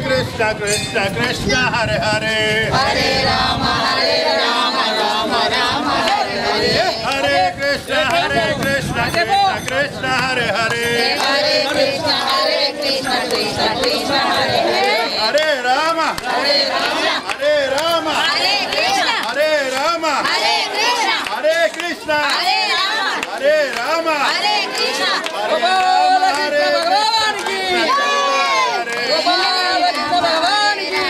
Krishna Krishna Krishna Hare Hare Hare Rama Rama Rama Hare Hare Krishna Krishna Krishna Hare Hare Hare Krishna Krishna Krishna Hare Hare Hare Rama Hare Rama Hare Krishna Hare Rama Hare Krishna Hare Rama Hare Krishna Hare Rama Hare भगवान की गोपाल कृष्ण भगवान की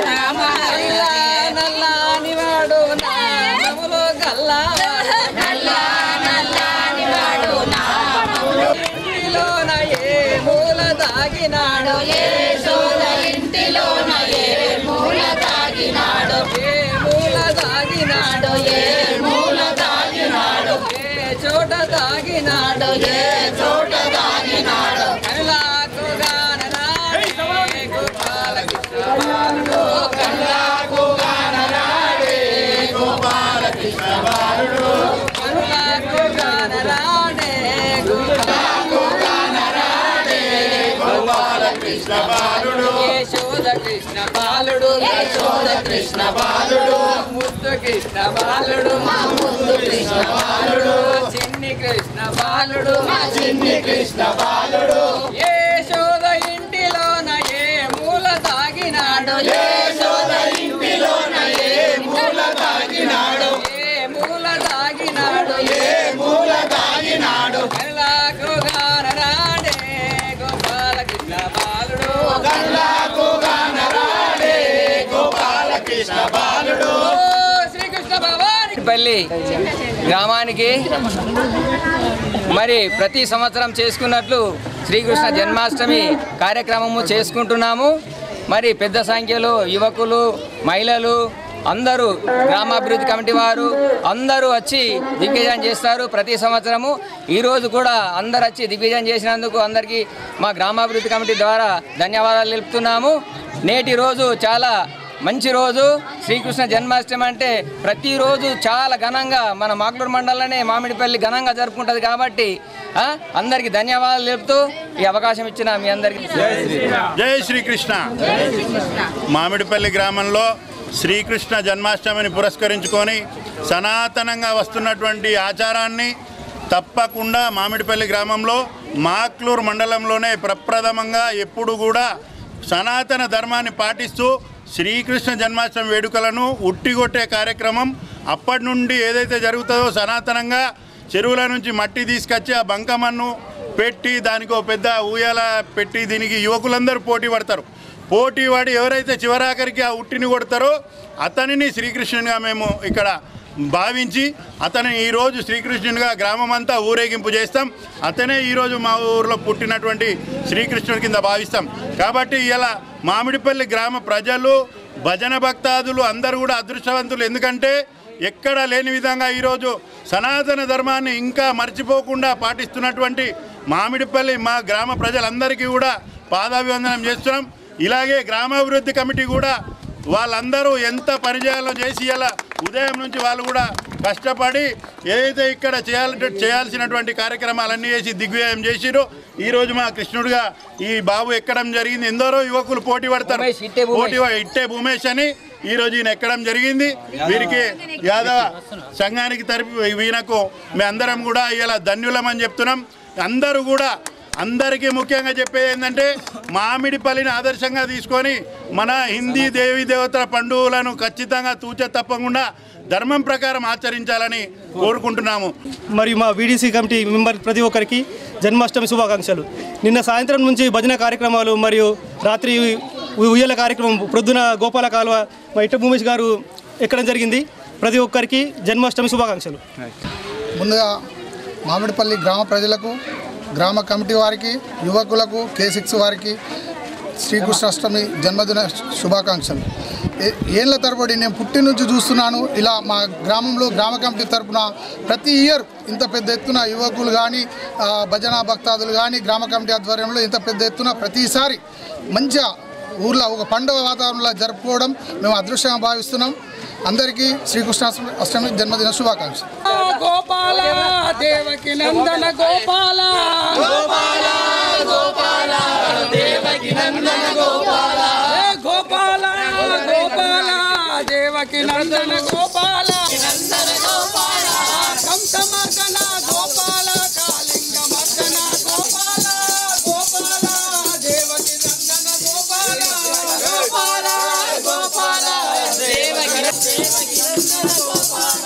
राम हरिला नल्ला निवाडो नामलो गल्ला नल्ला नल्ला निवाडो नामलो ఇంటిలోన ఏ మూల దాగినాడో ఏ సోద ఇంటిలోన ఏ మూల దాగినాడో ఏ మూల దాగినాడో ఏ మూల దాగినాడో ఏ చోట దాగినాడో ఏ చోట దాగినాడో కళ్ళకు గాననాడే గోపాల కృష్ణ బాలుడు కళ్ళకు గాననాడే గోపాల కృష్ణ బాలుడు కళ్ళకు గాననాడే గోపాలకు గాననాడే గోపాల కృష్ణ బాలుడు యశోద కృష్ణ బాలుడు యశోద కృష్ణ బాలుడు ముద్దు కృష్ణ బాలుడు మా ముద్దు కృష్ణ బాలుడు చిన్ని కృష్ణ బాలుడు మా చిన్ని కృష్ణ బాలుడు యశోద ఇంటిలోన ఏ మూల దాగినాడు యశోద ఇంటిలోన ఏ మూల మామిడిపల్లి గ్రామానికి మరి ప్రతి సంవత్సరం చేసుకున్నట్లు శ్రీకృష్ణ జన్మాష్టమి కార్యక్రమము చేసుకుంటున్నాము. మరి పెద్ద సంఖ్యలో యువకులు, మహిళలు అందరూ, గ్రామాభివృద్ధి కమిటీ వారు అందరూ వచ్చి దిగ్విజయం చేస్తారు ప్రతి సంవత్సరము. ఈరోజు కూడా అందరు వచ్చి దిగ్విజయం చేసినందుకు అందరికీ మా గ్రామాభివృద్ధి కమిటీ ద్వారా ధన్యవాదాలు తెలుపుతున్నాము. నేటి రోజు చాలా మంచి రోజు. శ్రీకృష్ణ జన్మాష్టమి అంటే ప్రతిరోజు చాలా ఘనంగా మన మాక్లూరు మండలంలోనే మామిడిపల్లి ఘనంగా జరుపుకుంటుంది కాబట్టి అందరికీ ధన్యవాదాలు తెలుపుతూ ఈ అవకాశం ఇచ్చిన మీ అందరికీ జై శ్రీకృష్ణ. మామిడిపల్లి గ్రామంలో శ్రీకృష్ణ జన్మాష్టమిని పురస్కరించుకొని సనాతనంగా వస్తున్నటువంటి ఆచారాన్ని తప్పకుండా మామిడిపల్లి గ్రామంలో మాక్లూరు మండలంలోనే ప్రప్రథమంగా ఎప్పుడు కూడా సనాతన ధర్మాన్ని పాటిస్తూ శ్రీకృష్ణ జన్మాష్టమి వేడుకలను ఉట్టిగొట్టే కార్యక్రమం అప్పటి నుండి ఏదైతే జరుగుతుందో సనాతనంగా చెరువుల నుంచి మట్టి తీసుకొచ్చి ఆ బంకమన్ను పెట్టి దానికి ఒక పెద్ద ఊయల పెట్టి దీనికి యువకులందరూ పోటీ పడతారు. పోటీ పడి ఎవరైతే చివరాఖరికి ఆ ఉట్టిని కొడతారో అతనిని శ్రీకృష్ణునిగా మేము ఇక్కడ భావించి అతను ఈరోజు శ్రీకృష్ణునిగా గ్రామం అంతా ఊరేగింపు చేస్తాం. అతనే ఈరోజు మా ఊరిలో పుట్టినటువంటి శ్రీకృష్ణుడి కింద భావిస్తాం. కాబట్టి ఇలా మామిడిపల్లి గ్రామ ప్రజలు, భజన భక్తాదులు అందరూ కూడా అదృష్టవంతులు. ఎందుకంటే ఎక్కడ లేని విధంగా ఈరోజు సనాతన ధర్మాన్ని ఇంకా మర్చిపోకుండా పాటిస్తున్నటువంటి మామిడిపల్లి మా గ్రామ ప్రజలందరికీ కూడా పాదాభివందనం చేస్తున్నాం. ఇలాగే గ్రామాభివృద్ధి కమిటీ కూడా వాళ్ళందరూ ఎంత పనిచేయాలో చేసి ఇలా ఉదయం నుంచి వాళ్ళు కూడా కష్టపడి ఏదైతే ఇక్కడ చేయాల్సినటువంటి కార్యక్రమాలన్నీ చేసి దిగ్విజయం చేసిరో ఈరోజు మా కృష్ణుడిగా ఈ బాబు ఎక్కడం జరిగింది. ఎందరో యువకులు పోటీ పడతారు. ఇట్టే భూమేష్ అని ఈరోజు ఈయన ఎక్కడం జరిగింది. వీరికి యాదవ సంఘానికి తరపు ఈయనకు మేమందరం కూడా ఇలా ధన్యులమని చెప్తున్నాం. అందరూ కూడా అందరికీ ముఖ్యంగా చెప్పేది ఏంటంటే మామిడిపల్లిని ఆదర్శంగా తీసుకొని మన హిందీ దేవీ దేవతల పండుగలను ఖచ్చితంగా తూచ తప్పకుండా ధర్మం ప్రకారం ఆచరించాలని కోరుకుంటున్నాము. మరియు మా వీడీసీ కమిటీ మెంబర్ ప్రతి ఒక్కరికి జన్మాష్టమి శుభాకాంక్షలు. నిన్న సాయంత్రం నుంచి భజన కార్యక్రమాలు మరియు రాత్రి ఉయ్యాల కార్యక్రమం ప్రొద్దున గోపాల కాలువ మా ఇట్ట భూమేష్ గారు ఎక్కడం జరిగింది. ప్రతి ఒక్కరికి జన్మాష్టమి శుభాకాంక్షలు. ముందుగా మామిడిపల్లి గ్రామ ప్రజలకు, గ్రామ కమిటీ వారికి, యువకులకు, K6 వారికి శ్రీకృష్ణాష్టమి జన్మదిన శుభాకాంక్షలు. ఏళ్ల తరబడి నేను పుట్టి నుంచి చూస్తున్నాను. ఇలా మా గ్రామంలో గ్రామ కమిటీ తరఫున ప్రతి ఇయర్ ఇంత పెద్ద ఎత్తున యువకులు కానీ, భజన భక్తాదులు కానీ గ్రామ కమిటీ ఆధ్వర్యంలో ఇంత పెద్ద ఎత్తున ప్రతిసారి మంచిగా ఊర్లో ఒక పండుగ వాతావరణంలో జరుపుకోవడం మేము అదృష్టంగా భావిస్తున్నాం. అందరికీ శ్రీకృష్ణాష్టమి జన్మదిన శుభాకాంక్షలు. గోపాల దేవకి నందన గోపాల గోపాల గోపాల దేవకి నందన గోపాల గోపాల గోపాల దేవకి నందన గోపాల నందన గోపాల కంసమర్దన గోపాల కాళింగ మర్దన గోపాల గోపాల దేవకి నందన గోపాల గోపాల గోపాల దేవకి నందన గోపాల